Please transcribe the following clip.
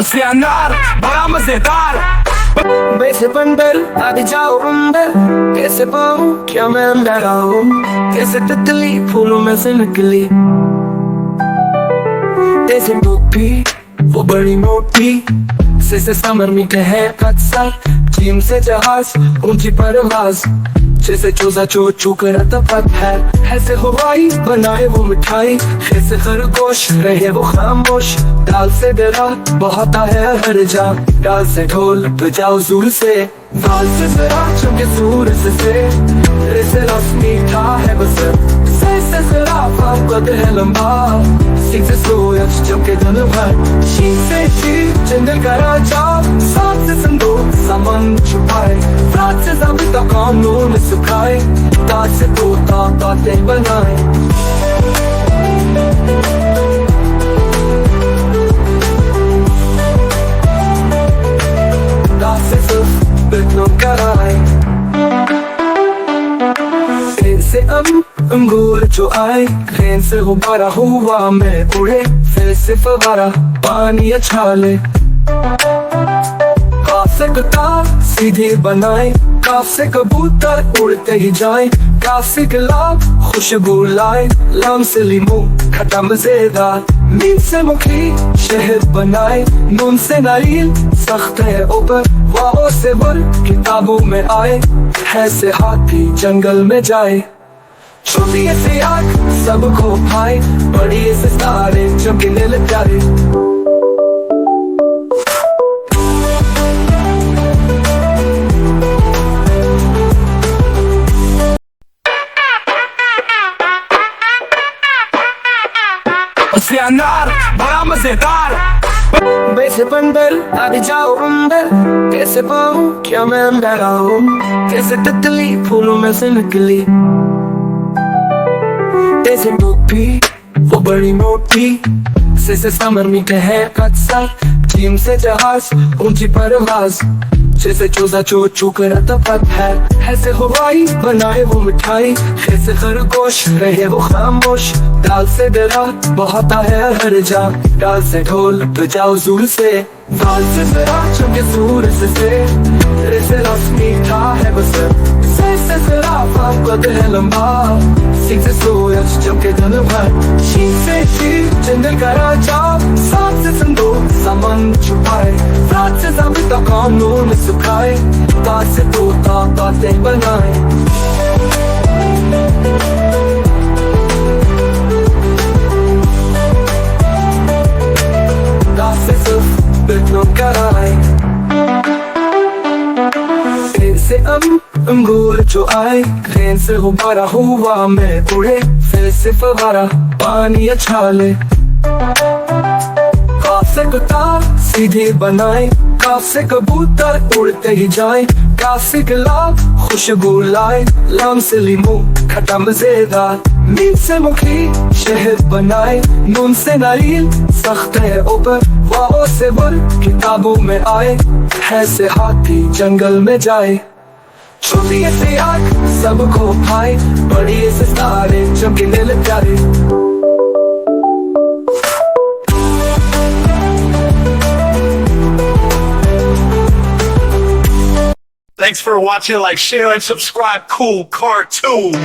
से अनार बड़ा मजेदार। वैसे बंदर आगे जाओ अंदर, कैसे पाऊं क्या मैं अंदर आऊं, कैसे तितली फूलों में से निकली, जैसे टोपी वो बड़ी मोटी, से समर मीठे है कत्सा, चीन से जहाज ऊंची परवाज, जैसे चूजा चो चू करता पत्थर, ऐसे हवाई बनाए वो मिठाई, ऐसे खरगोश रहे वो खामोश, दाल से डरा बहाता है हर जा, डाल से ढोल बजाओ जोर से, दाल से जरा चमके सूरज से, ऐसे रस मीठा है बस, से जरा कद है लंबा, सीख से सूरज चमके दिन भर, शीन से शीर चंदन का राजा, साथ से संदूक सामान छुपाए, रात से जमी तक कानून सुखाए, ताज से तोता बातें बनाए। ताज से सिर्फ बिल्कुल कराए, से अंगूर जो आए, ट्रेन से गुब्बारा हुआ मैं उड़े, फिर से फवारा पानी अछाले, काफ से कतार सीधी बनाए, काफ से कबूतर उड़ते ही जाए, काफ से गुलाब खुशबू लाए, लाम से लीमू खट्टा मजेदार, मीम से मुखी शहद बनाए, नून से नारियल सख्त है ऊपर, वाओ से वर किताबों में आए, है से हाथी जंगल में जाए, छोटी से आँख सबको भाई, बड़ी से तारे चमकने लग जाए। से अनार बड़ा मजेदार। वैसे बंदर आगे जाओ अंदर, कैसे पाऊं क्या मैं अंदर आऊं, कैसे तितली फूलों में से निकली, जैसे टोपी वो बड़ी मोटी, से समर मीठे है कत्सा, चीन से जहाज ऊंची परवाज, जैसे चूजा चो चू करता पत्थर, ऐसे हवाई बनाए वो मिठाई, ऐसे खरगोश रहे वो खामोश, दाल से डरा बहाता है हर जा, डाल से ढोल बजाओ जोर से, दाल से जरा चमके सूरज से, ऐसे रस मीठा है बस, से जरा कद है लंबा, सीख से सूरज चमके दिन भर, शीन से शीर चंदन का राजा, साथ से संदूक सामान छुपाए, रात से जमी तक कानून सुखाए, ताज से तोता बातें बनाए। ताज से सिर्फ बिल्कुल कराए, से अंगूर जो आए, ट्रेन से गुब्बारा हुआ मैं उड़े, फिर से फवारा पानी अछाले, काफ से कतार सीधी बनाए, काफ से कबूतर उड़ते ही जाए, काफ से गुलाब खुशबू लाए, लाम से लीमू खट्टा मजेदार, मीम से मुखी शहद बनाए, नून से नारियल सख्त है ऊपर, वाओ से वर किताबों में आए, है से हाथी जंगल में जाए, छोटी से आँख सबको भाई, बड़ी से तारे चमकने लग जाए। Thanks for watching, like, share, and subscribe. Cool Cartoon.